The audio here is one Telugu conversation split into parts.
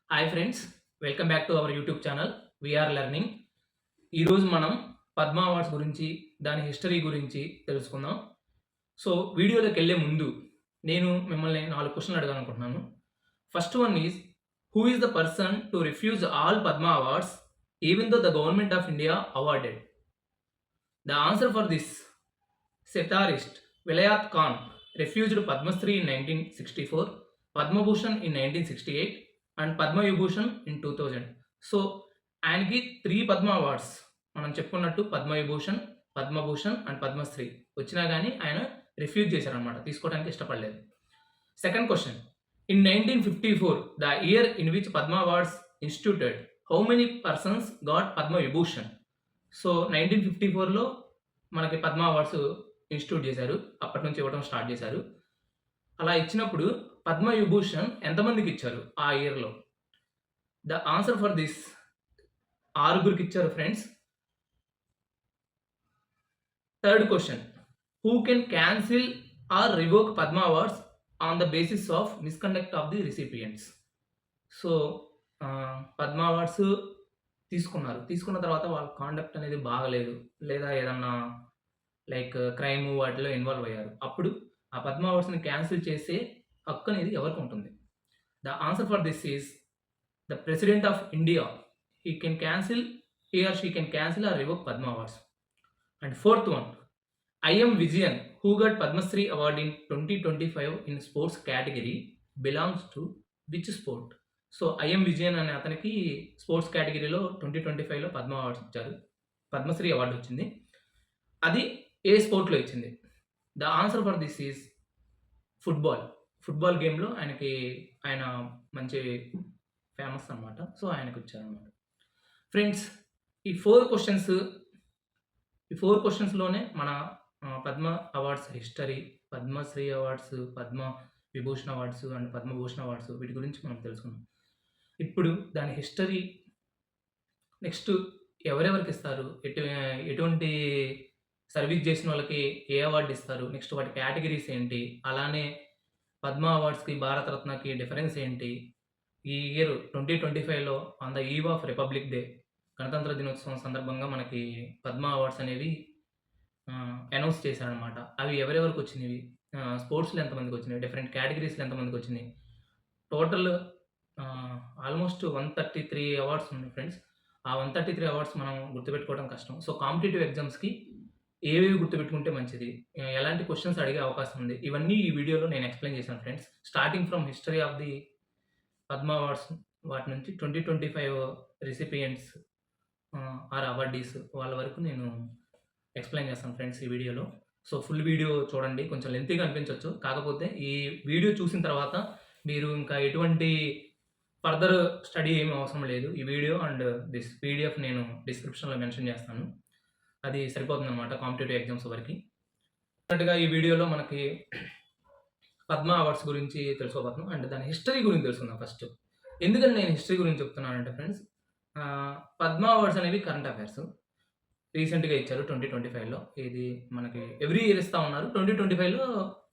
Hi friends, welcome back to our YouTube channel VR learning. ఈరోజు మనం పద్మ అవార్డ్స్ గురించి, దాని హిస్టరీ గురించి తెలుసుకుందాం. సో వీడియోలోకి వెళ్ళే ముందు నేను మిమ్మల్ని 4 క్వశ్చన్లు అడగాలనుకుంటున్నాను. First one is, who is the person to refuse all Padma awards even though the government of India awarded? The answer for this sitarist Vilayat Khan refused Padmasri in 1964, Padma Bhushan in 1968 and Padma Vibhushan in 2000. So ఆయనకి 3 పద్మ అవార్డ్స్ మనం చెప్పుకున్నట్టు పద్మ విభూషణ్, పద్మభూషణ్ అండ్ పద్మశ్రీ వచ్చినా కానీ ఆయన రిఫ్యూజ్ చేశారనమాట, తీసుకోవడానికి ఇష్టపడలేదు. Second question, in 1954 the year in which Padma awards instituted, how many persons got Padma Vibhushan? So 1954లో మనకి పద్మ అవార్డ్స్ ఇన్స్టిట్యూట్ చేశారు, అప్పటి నుంచి ఇవ్వడం స్టార్ట్ చేశారు. అలా ఇచ్చినప్పుడు పద్మ విభూషణ్ ఎంతమందికి ఇచ్చారు ఆ ఇయర్లో? ద ఆన్సర్ ఫర్ దిస్ 6గురికి ఇచ్చారు friends. Third question, who can cancel or revoke Padma awards on the basis of misconduct of the recipients? So Padma awards తీసుకున్న తర్వాత వాళ్ళ కాండక్ట్ అనేది బాగలేదు, లేదా ఏదన్నా లైక్ క్రైమ్ వాటిలో ఇన్వాల్వ్ అయ్యారు, అప్పుడు ఆ పద్మ అవార్డ్స్ని క్యాన్సిల్ చేసే హక్కు అనేది ఎవరికి ఉంటుంది? The answer for this is the president of India. He or she can cancel or revoke Padma awards. And fourth one, IM Vijayan who got Padma Shri award in 2025 in sports category belongs to which sport? So IM Vijayan అనే అతనికి స్పోర్ట్స్ కేటగిరీలో 2025లో పద్మ అవార్డ్స్ ఇచ్చారు, పద్మశ్రీ అవార్డు వచ్చింది. అది ఏ స్పోర్ట్లో ఇచ్చింది? The answer for this is football గేమ్లో ఆయన మంచి ఫేమస్ అనమాట, సో ఆయనకు ఇచ్చారనమాట. ఫ్రెండ్స్, ఈ ఫోర్ క్వశ్చన్స్లోనే మన Padma awards history, Padma Shri awards, Padma Vibhushan awards and Padma Bhushan awards, వీటి గురించి మనం తెలుసుకున్నాం. ఇప్పుడు దాని హిస్టరీ, నెక్స్ట్ ఎవరెవరికి ఇస్తారు, ఎటువంటి సర్వీస్ చేసిన వాళ్ళకి ఏ అవార్డు ఇస్తారు, నెక్స్ట్ వాటి కేటగిరీస్ ఏంటి, అలానే పద్మ అవార్డ్స్కి భారతరత్నకి డిఫరెన్స్ ఏంటి, ఈ ఇయర్ 2025లో on the eve of republic day, గణతంత్ర దినోత్సవం సందర్భంగా మనకి పద్మ అవార్డ్స్ అనేవి అనౌన్స్ చేశారనమాట. అవి ఎవరెవరికి వచ్చినవి, స్పోర్ట్స్లో ఎంతమందికి వచ్చినాయి, డిఫరెంట్ కేటగిరీస్లో ఎంతమందికి వచ్చినాయి, టోటల్ ఆల్మోస్ట్ 133 అవార్డ్స్ ఉన్నాయి ఫ్రెండ్స్. ఆ 133 అవార్డ్స్ మనం గుర్తుపెట్టుకోవడం కష్టం. సో కాంపిటేటివ్ ఎగ్జామ్స్కి ఏవేవి గుర్తుపెట్టుకుంటే మంచిది, ఎలాంటి క్వశ్చన్స్ అడిగే అవకాశం ఉంది, ఇవన్నీ ఈ వీడియోలో నేను ఎక్స్ప్లెయిన్ చేశాను friends. Starting from history of the Padma awards, వాటి నుంచి 2025 రిసిపియంట్స్ ఆర్ అవార్డీస్ వాళ్ళ వరకు నేను ఎక్స్ప్లెయిన్ చేస్తాను ఫ్రెండ్స్ ఈ వీడియోలో. సో ఫుల్ వీడియో చూడండి, కొంచెం లెంతీగా అనిపించవచ్చు, కాకపోతే ఈ వీడియో చూసిన తర్వాత మీరు ఇంకా ఎటువంటి ఫర్దర్ స్టడీ ఏమీ అవసరం లేదు. ఈ వీడియో అండ్ దిస్ పీడిఎఫ్ నేను డిస్క్రిప్షన్లో మెన్షన్ చేస్తాను, అది సరిపోతుంది అనమాట కాంపిటేటివ్ ఎగ్జామ్స్ వరకు. అన్నట్టుగా ఈ వీడియోలో మనకి పద్మ అవార్డ్స్ గురించి తెలుసుకోబోతున్నాం అండ్ దాని హిస్టరీ గురించి తెలుసుకుందాం ఫస్ట్. ఎందుకని నేను హిస్టరీ గురించి చెప్తున్నానంటే ఫ్రెండ్స్, పద్మ అవార్డ్స్ అనేవి కరెంట్ అఫైర్స్ రీసెంట్గా ఇచ్చారు 2025లో. ఇది మనకి ఎవ్రీ ఇయర్ ఇస్తూ ఉన్నారు. 2025లో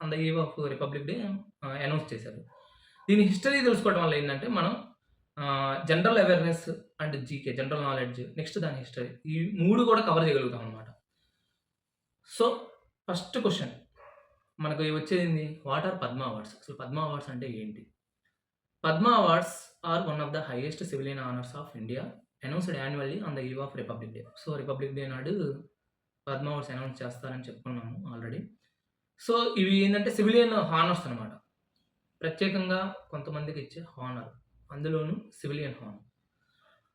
on the eve of republic day announce చేశారు. దీని హిస్టరీ తెలుసుకోవడం వల్ల ఏంటంటే మనం general awareness and GK, general knowledge, next దాని హిస్టరీ, ఈ 3 కూడా కవర్ చేయగలుగుతాం అనమాట. సో ఫస్ట్ క్వశ్చన్ మనకు వచ్చేది, వాట్ ఆర్ పద్మ అవార్డ్స్? అసలు పద్మ అవార్డ్స్ అంటే ఏంటి? Padma awards are one of the highest civilian honours of India, announced annually on the eve of republic Day. So Republic Day నాడు పద్మ అవార్డ్స్ అనౌన్స్ చేస్తారని చెప్పుకున్నాము ఆల్రెడీ. సో ఇవి ఏంటంటే సివిలియన్ హానర్స్ అనమాట, ప్రత్యేకంగా కొంతమందికి ఇచ్చే హానర్, అందులోనూ civilian honour.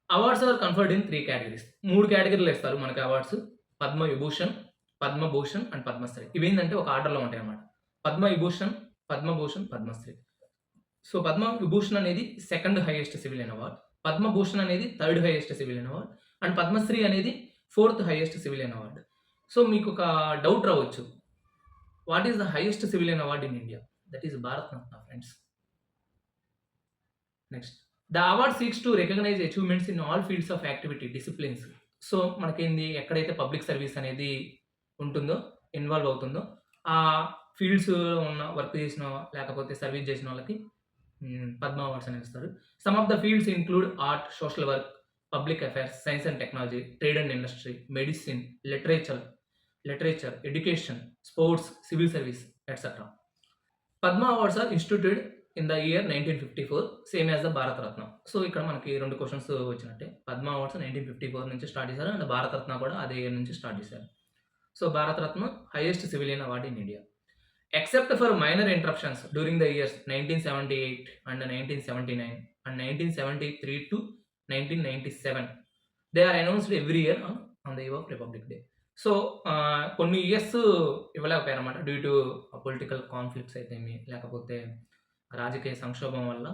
Awards are conferred in 3 categories. 3 కేటగిరీలు ఇస్తారు మనకి అవార్డ్స్: పద్మ విభూషణ్, పద్మభూషణ్ అండ్ పద్మశ్రీ. ఇవేంటంటే ఒక ఆర్డర్లో ఉంటాయి అన్నమాట. పద్మ విభూషణ్, పద్మభూషణ్, పద్మశ్రీ. సో పద్మ విభూషణ్ అనేది second highest civilian award, Padma Bhushan అనేది third highest civilian award and Padmashri అనేది fourth highest civilian award. So మీకు ఒక డౌట్ రావచ్చు, what is the highest civilian award in India? That is Bharat Ratna friends. Next, the award seeks to recognize achievements in all fields of activity disciplines. So మనకేంది, ఎక్కడైతే పబ్లిక్ సర్వీస్ అనేది ఉంటుందో, ఇన్వాల్వ్ అవుతుందో, ఆ ఫీల్డ్స్ ఉన్న వర్క్ చేసిన లేకపోతే సర్వీస్ చేసిన వాళ్ళకి పద్మ అవార్డ్స్ అని ఇస్తారు. Some of the fields include art, social work, public affairs, science and technology, trade and industry, medicine, literature, education, sports, civil service etcetera. Padma awards are instituted in the year 1954 same as the Bharat Ratna. So, ఇక్కడ మనకి 2 క్వెషన్స్ వచ్చినట్టే. పద్మ అవార్డ్స్ 1954 నుంచి స్టార్ట్ చేశారు. అండ్ భారతరత్న కూడా అదే ఇయర్ నుంచి స్టార్ట్ చేశారు. So, Bharat Ratna highest civilian award in India. Except for minor interruptions during the years 1978 and 1979 and 1973 to 1997, they are announced every year on the eve of Republic Day. So, కొన్ని ఇయర్స్ ఇవ్వలేకపోయారన్నమాట. డ్యూ టు పొలిటికల్ కాన్‌ఫ్లిక్ట్స్ అయితేమి, లేకపోతే రాజకీయ సంక్షోభం వల్ల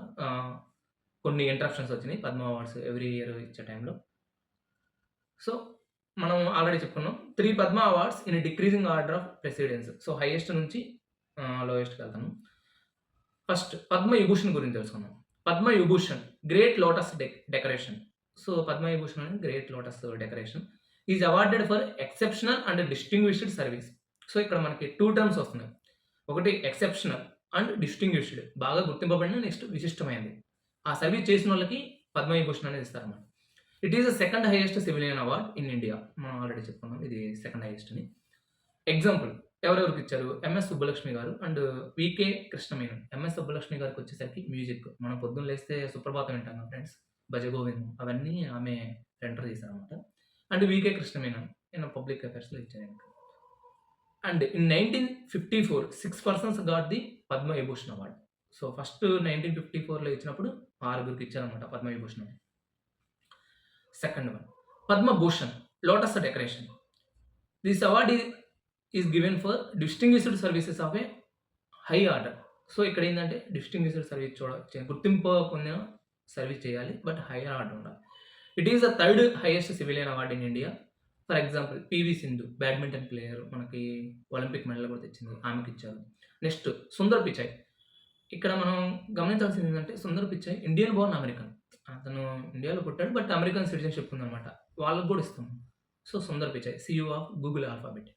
కొన్ని ఇంటరప్షన్స్ వచ్చినాయి పద్మ అవార్డ్స్ ఎవ్రీ ఇయర్ ఇచ్చే టైంలో. సో, మనం ఆల్రెడీ చెప్పుకున్నాం. 3 Padma awards in decreasing order of precedence. So, highest నుంచి లోయెస్ట్‌కి వెళ్తాను. ఫస్ట్ పద్మ విభూషణ్ గురించి తెలుసుకుందాం. Padma Vibhushan great lotus decoration. So, Padma Vibhushan అనేది great lotus decoration is awarded for exceptional and distinguished service. So, ఇక్కడ మనకి 2 టర్మ్స్ వస్తున్నాయి. ఒకటి ఎక్సెప్షనల్ అండ్ డిస్టింగ్విష్డ్, బాగా గుర్తింపబడిన, నెక్స్ట్ విశిష్టమైనది. ఆ సర్వీస్ చేసిన వాళ్ళకి పద్మ విభూషణ్ అనేది ఇస్తారన్నమాట. It is the second highest civilian award in India. మనం ఆల్రెడీ చెప్పుకున్నాం ఇది సెకండ్ హైయెస్ట్ అని. ఎగ్జాంపుల్ ఎవరెవరికి ఇచ్చారు? ఎంఎస్ సుబ్బలక్ష్మి గారు and VK Krishna Menon. MS Subbulakshmi గారికి వచ్చేసరికి మ్యూజిక్, మనం పొద్దున్న లేస్తే సుప్రభాతం వింటాం కదా ఫ్రెండ్స్, భజగోవిందం, అవన్నీ ఆమె ఎంటర్ చేశారనమాట. అండ్ వికే కృష్ణమేనన్ నేను పబ్లిక్ అఫైర్స్లో ఇచ్చాను. And in 1954 6 persons got the Padma Vibhushan award. So, first 1954లో ఇచ్చినప్పుడు 6గురికి ఇచ్చారనమాట Padma Vibhushan. Second one Padma Bhushan lotus decoration. This award is given for distinguished services of a high order. So, ఇక్కడ ఏంటంటే డిస్టింగ్విష్డ్ సర్వీస్ గుర్తింపు పొందిన సర్వీస్ చేయాలి, బట్ హైయర్ ఆర్డర్ ఉండాలి. It is the third highest civilian award in India. For example PV Sindhu badminton player, మనకి ఒలింపిక్ మెడల్ కూడా తెచ్చింది, ఆమెకి ఇచ్చారు. నెక్స్ట్ సుందర్ పిచాయ్. ఇక్కడ మనం గమనించాల్సింది ఏంటంటే Sundar Pichai Indian Born American. అతను ఇండియాలో పుట్టాడు, బట్ అమెరికన్ సిటిజన్షిప్ ఉందన్నమాట. వాళ్ళకు కూడా ఇస్తాం. So, Sundar Pichai CEO of Google Alphabet.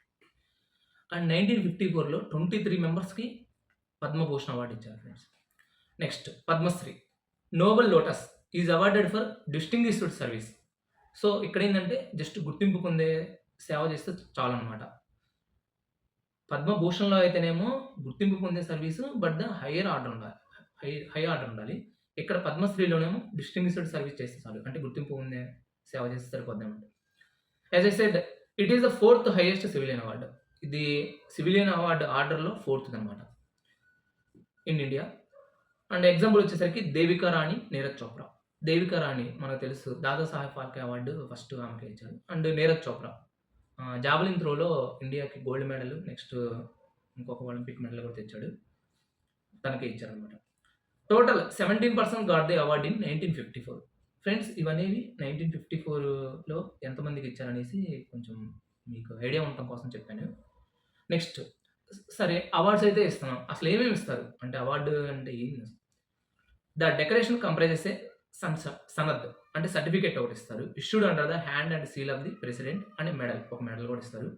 And 1954లో 23 మెంబర్స్కి పద్మభూషణ్ అవార్డు ఇచ్చారు friends. Next Padma Shri noble lotus is awarded for distinguished service. So, ఇక్కడ ఏంటంటే జస్ట్ గుర్తింపు పొందే సేవ చేస్తే చాలు అనమాట. పద్మభూషణ్లో అయితేనేమో గుర్తింపు పొందే service, but the higher order ఉండాలి, హై ఆర్డర్ ఉండాలి. ఇక్కడ పద్మశ్రీలోనేమో డిస్టింగ్విష్డ్ సర్వీస్ చేస్తే చాలు, అంటే గుర్తింపు పొందే సేవ చేస్తే సరిపోద్ది అనమాట. As I said it is the 4th highest civilian award. ఇది సివిలియన్ అవార్డు ఆర్డర్లో 4th అనమాట ఇన్ ఇండియా. అండ్ ఎగ్జాంపుల్ వచ్చేసరికి దేవికా రాణి, నీరజ్ చోప్రా. దేవికా రాణి మనకు తెలుసు, దాదాసాహెబ్ ఫాల్కే అవార్డు ఫస్ట్ ఆమెకి ఇచ్చారు. అండ్ నీరజ్ చోప్రా జావలిన్ త్రోలో ఇండియాకి గోల్డ్ మెడల్, నెక్స్ట్ ఇంకొక ఒలింపిక్ మెడల్ కూడా తెచ్చాడు, తనకే ఇచ్చారనమాట. Total 17 persons got the award in 1954. Friends, ఇవనేవి 1954లో ఎంతమందికి ఇచ్చారనేసి కొంచెం మీకు ఐడియా ఉండటం కోసం చెప్పాను. నెక్స్ట్ సరే, అవార్డ్స్ అయితే ఇస్తున్నాం, అసలు ఏమేమి ఇస్తారు అంటే అవార్డు అంటే ఏంది? The decoration comprises a sanad అంటే సర్టిఫికేట్ ఒకటి ఇస్తారు, issued under the hand and seal of the president, and medal, ఒక మెడల్ కూడా ఇస్తారు.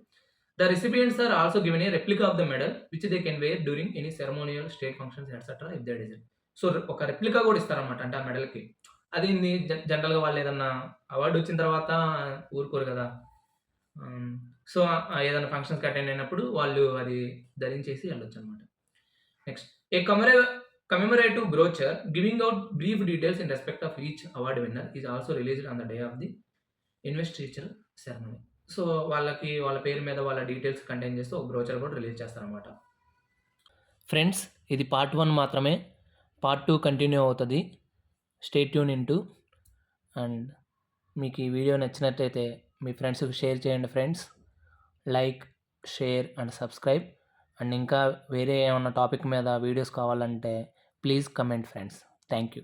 The recipients are also given a replica of the medal which they can wear during any ceremonial state functions etcetera if they desire. So, ఒక రెప్లికా కూడా ఇస్తారనమాట, అంటే ఆ మెడల్కి. అది జనరల్గా వాళ్ళు ఏదన్నా అవార్డు వచ్చిన తర్వాత ఊరుకోరు కదా. సో, ఏదైనా ఫంక్షన్స్కి అటెండ్ అయినప్పుడు వాళ్ళు అది ధరించేసి వెళ్ళొచ్చు అనమాట. Next A commemorative brochure giving out brief details in respect of each award winner is also released on the day of the investiture ceremony. So, వాళ్ళకి వాళ్ళ పేరు మీద వాళ్ళ డీటెయిల్స్ కంటైన్ చేస్తూ ఒక బ్రోచర్ కూడా రిలీజ్ చేస్తారనమాట. ఫ్రెండ్స్, ఇది పార్ట్ 1 మాత్రమే. పార్ట్ 2 కంటిన్యూ అవుతుంది. Stay tune into. అండ్ మీకు ఈ వీడియో నచ్చినట్లయితే మీ ఫ్రెండ్స్కి షేర్ చేయండి friends. Like, share and subscribe. And ఇంకా వేరే ఏమన్నా టాపిక్ మీద వీడియోస్ కావాలంటే please comment friends. Thank you.